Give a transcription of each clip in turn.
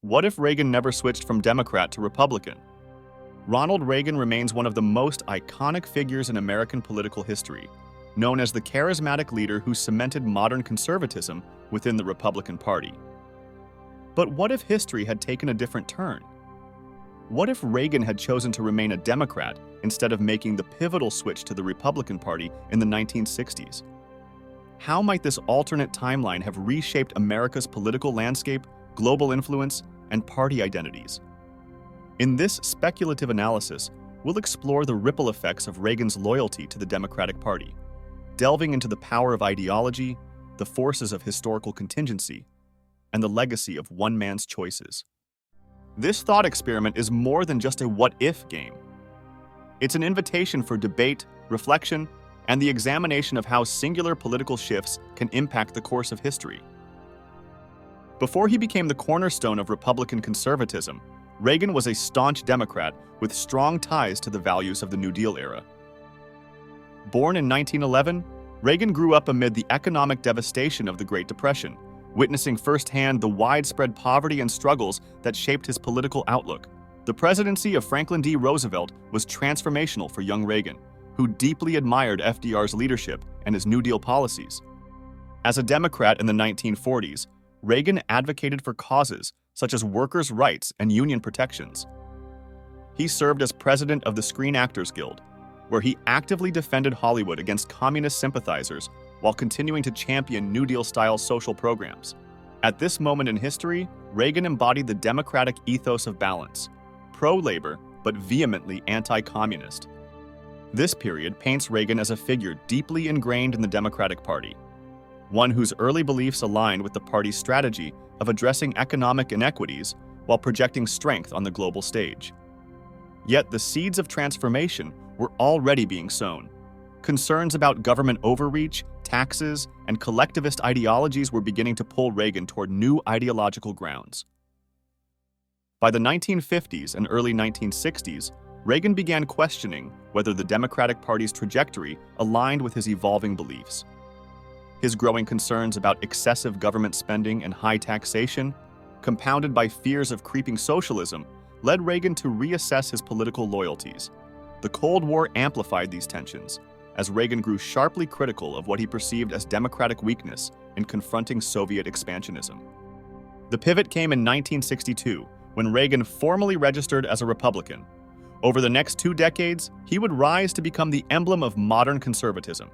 What if Reagan never switched from Democrat to Republican? Ronald Reagan remains one of the most iconic figures in American political history, known as the charismatic leader who cemented modern conservatism within the Republican Party. But what if history had taken a different turn? What if Reagan had chosen to remain a Democrat instead of making the pivotal switch to the Republican Party in the 1960s? How might this alternate timeline have reshaped America's political landscape, global influence, and party identities? In this speculative analysis, we'll explore the ripple effects of Reagan's loyalty to the Democratic Party, delving into the power of ideology, the forces of historical contingency, and the legacy of one man's choices. This thought experiment is more than just a what-if game. It's an invitation for debate, reflection, and the examination of how singular political shifts can impact the course of history. Before he became the cornerstone of Republican conservatism, Reagan was a staunch Democrat with strong ties to the values of the New Deal era. Born in 1911, Reagan grew up amid the economic devastation of the Great Depression, witnessing firsthand the widespread poverty and struggles that shaped his political outlook. The presidency of Franklin D. Roosevelt was transformational for young Reagan, who deeply admired FDR's leadership and his New Deal policies. As a Democrat in the 1940s, Reagan advocated for causes such as workers' rights and union protections. He served as president of the Screen Actors Guild, where he actively defended Hollywood against communist sympathizers while continuing to champion New Deal-style social programs. At this moment in history, Reagan embodied the democratic ethos of balance, pro-labor but vehemently anti-communist. This period paints Reagan as a figure deeply ingrained in the Democratic Party, one whose early beliefs aligned with the party's strategy of addressing economic inequities while projecting strength on the global stage. Yet the seeds of transformation were already being sown. Concerns about government overreach, taxes, and collectivist ideologies were beginning to pull Reagan toward new ideological grounds. By the 1950s and early 1960s, Reagan began questioning whether the Democratic Party's trajectory aligned with his evolving beliefs. His growing concerns about excessive government spending and high taxation, compounded by fears of creeping socialism, led Reagan to reassess his political loyalties. The Cold War amplified these tensions, as Reagan grew sharply critical of what he perceived as democratic weakness in confronting Soviet expansionism. The pivot came in 1962, when Reagan formally registered as a Republican. Over the next 2 decades, he would rise to become the emblem of modern conservatism,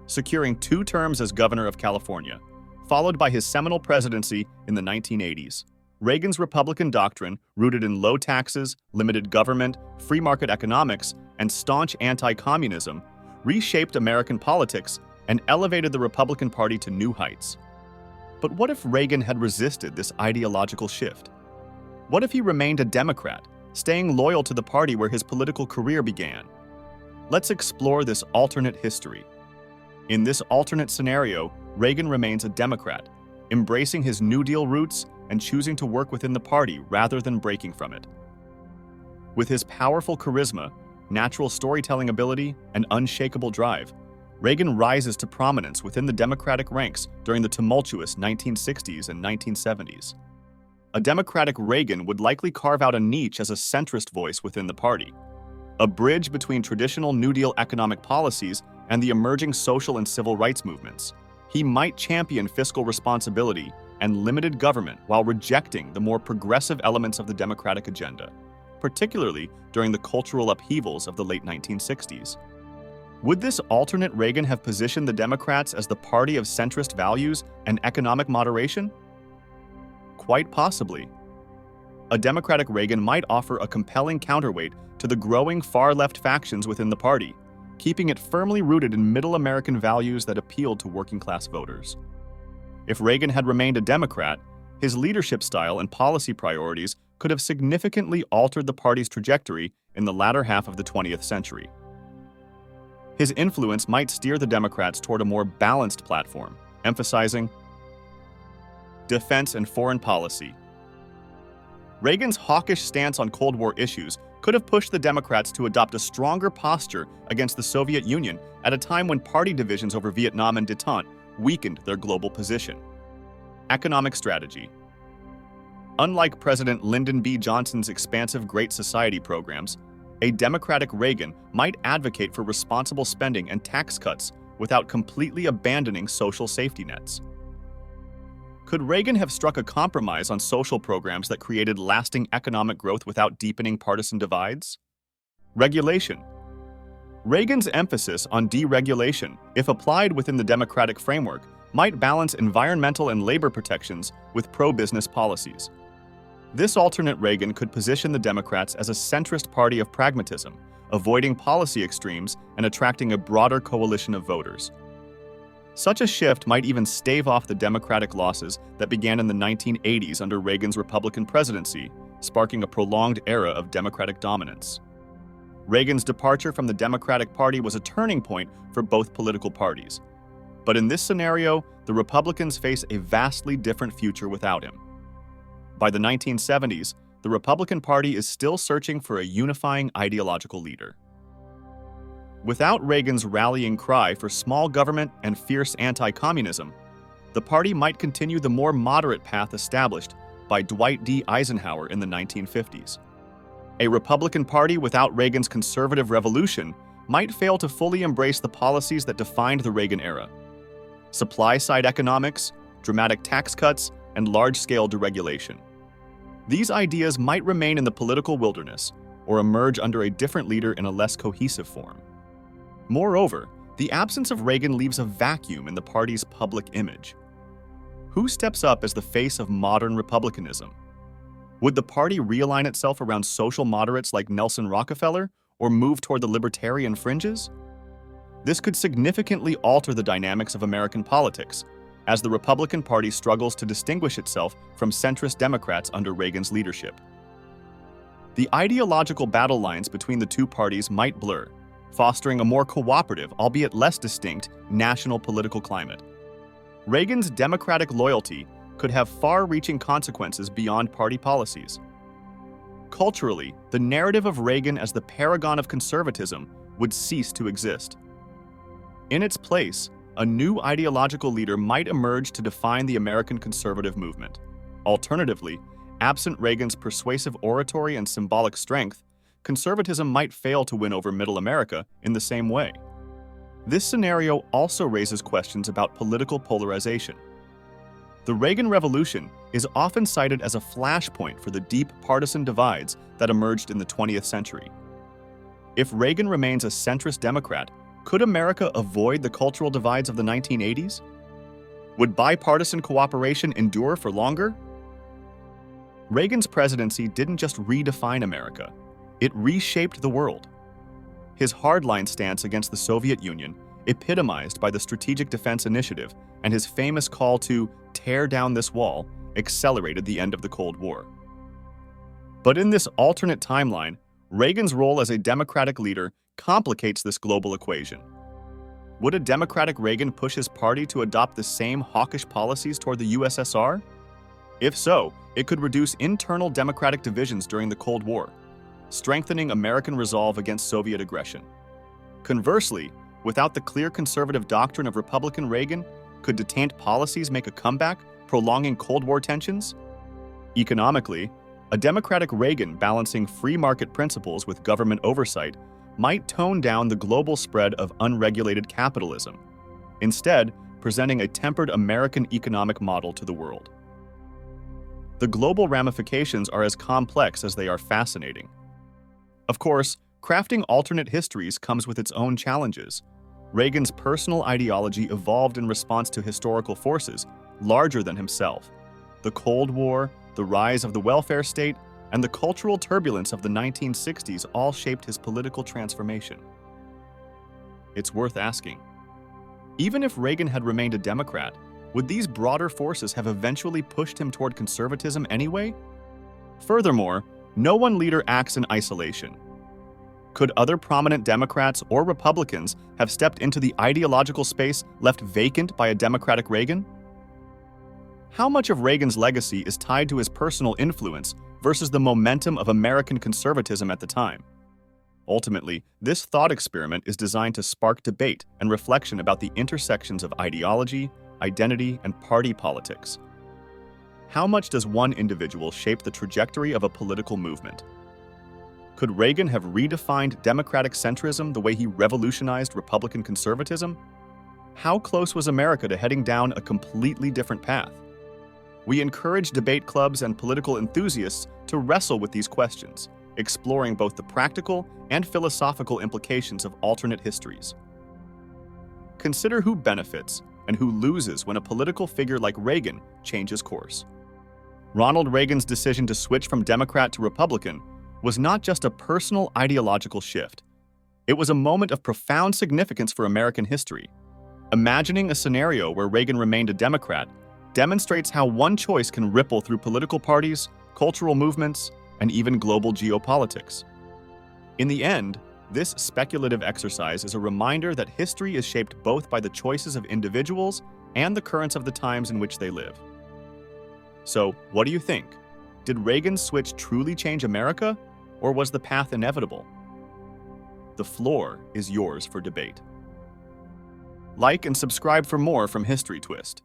securing 2 terms as governor of California, followed by his seminal presidency in the 1980s. Reagan's Republican doctrine, rooted in low taxes, limited government, free market economics, and staunch anti-communism, reshaped American politics and elevated the Republican Party to new heights. But what if Reagan had resisted this ideological shift? What if he remained a Democrat, staying loyal to the party where his political career began? Let's explore this alternate history. In this alternate scenario, Reagan remains a Democrat, embracing his New Deal roots and choosing to work within the party rather than breaking from it. With his powerful charisma, natural storytelling ability, and unshakable drive, Reagan rises to prominence within the Democratic ranks during the tumultuous 1960s and 1970s. A Democratic Reagan would likely carve out a niche as a centrist voice within the party, a bridge between traditional New Deal economic policies and the emerging social and civil rights movements. He might champion fiscal responsibility and limited government while rejecting the more progressive elements of the Democratic agenda, particularly during the cultural upheavals of the late 1960s. Would this alternate Reagan have positioned the Democrats as the party of centrist values and economic moderation? Quite possibly. A Democratic Reagan might offer a compelling counterweight to the growing far-left factions within the party, keeping it firmly rooted in middle American values that appealed to working-class voters. If Reagan had remained a Democrat, his leadership style and policy priorities could have significantly altered the party's trajectory in the latter half of the 20th century. His influence might steer the Democrats toward a more balanced platform, emphasizing defense and foreign policy. Reagan's hawkish stance on Cold War issues could have pushed the Democrats to adopt a stronger posture against the Soviet Union at a time when party divisions over Vietnam and détente weakened their global position. Economic strategy. Unlike President Lyndon B. Johnson's expansive Great Society programs, a Democratic Reagan might advocate for responsible spending and tax cuts without completely abandoning social safety nets. Could Reagan have struck a compromise on social programs that created lasting economic growth without deepening partisan divides? Regulation. Reagan's emphasis on deregulation, if applied within the democratic framework, might balance environmental and labor protections with pro-business policies. This alternate Reagan could position the Democrats as a centrist party of pragmatism, avoiding policy extremes and attracting a broader coalition of voters. Such a shift might even stave off the Democratic losses that began in the 1980s under Reagan's Republican presidency, sparking a prolonged era of Democratic dominance. Reagan's departure from the Democratic Party was a turning point for both political parties. But in this scenario, the Republicans face a vastly different future without him. By the 1970s, the Republican Party is still searching for a unifying ideological leader. Without Reagan's rallying cry for small government and fierce anti-communism, the party might continue the more moderate path established by Dwight D. Eisenhower in the 1950s. A Republican Party without Reagan's conservative revolution might fail to fully embrace the policies that defined the Reagan era: supply-side economics, dramatic tax cuts, and large-scale deregulation. These ideas might remain in the political wilderness or emerge under a different leader in a less cohesive form. Moreover, the absence of Reagan leaves a vacuum in the party's public image. Who steps up as the face of modern republicanism? Would the party realign itself around social moderates like Nelson Rockefeller or move toward the libertarian fringes? This could significantly alter the dynamics of American politics, as the Republican Party struggles to distinguish itself from centrist Democrats under Reagan's leadership. The ideological battle lines between the two parties might blur, fostering a more cooperative, albeit less distinct, national political climate. Reagan's democratic loyalty could have far-reaching consequences beyond party policies. Culturally, the narrative of Reagan as the paragon of conservatism would cease to exist. In its place, a new ideological leader might emerge to define the American conservative movement. Alternatively, absent Reagan's persuasive oratory and symbolic strength, conservatism might fail to win over Middle America in the same way. This scenario also raises questions about political polarization. The Reagan Revolution is often cited as a flashpoint for the deep partisan divides that emerged in the 20th century. If Reagan remains a centrist Democrat, could America avoid the cultural divides of the 1980s? Would bipartisan cooperation endure for longer? Reagan's presidency didn't just redefine America, it reshaped the world. His hardline stance against the Soviet Union, epitomized by the Strategic Defense Initiative, and his famous call to tear down this wall, accelerated the end of the Cold War. But in this alternate timeline, Reagan's role as a Democratic leader complicates this global equation. Would a Democratic Reagan push his party to adopt the same hawkish policies toward the USSR? If so, it could reduce internal Democratic divisions during the Cold War, strengthening American resolve against Soviet aggression. Conversely, without the clear conservative doctrine of Republican Reagan, could detente policies make a comeback, prolonging Cold War tensions? Economically, a Democratic Reagan balancing free market principles with government oversight might tone down the global spread of unregulated capitalism, instead presenting a tempered American economic model to the world. The global ramifications are as complex as they are fascinating. Of course, crafting alternate histories comes with its own challenges. Reagan's personal ideology evolved in response to historical forces larger than himself. The Cold War, the rise of the welfare state, and the cultural turbulence of the 1960s all shaped his political transformation. It's worth asking, even if Reagan had remained a Democrat, would these broader forces have eventually pushed him toward conservatism anyway? Furthermore, no one leader acts in isolation. Could other prominent Democrats or Republicans have stepped into the ideological space left vacant by a Democratic Reagan? How much of Reagan's legacy is tied to his personal influence versus the momentum of American conservatism at the time? Ultimately, this thought experiment is designed to spark debate and reflection about the intersections of ideology, identity, and party politics. How much does one individual shape the trajectory of a political movement? Could Reagan have redefined democratic centrism the way he revolutionized Republican conservatism? How close was America to heading down a completely different path? We encourage debate clubs and political enthusiasts to wrestle with these questions, exploring both the practical and philosophical implications of alternate histories. Consider who benefits and who loses when a political figure like Reagan changes course. Ronald Reagan's decision to switch from Democrat to Republican was not just a personal ideological shift. It was a moment of profound significance for American history. Imagining a scenario where Reagan remained a Democrat demonstrates how one choice can ripple through political parties, cultural movements, and even global geopolitics. In the end, this speculative exercise is a reminder that history is shaped both by the choices of individuals and the currents of the times in which they live. So, what do you think? Did Reagan's switch truly change America, or was the path inevitable? The floor is yours for debate. Like and subscribe for more from History Twist.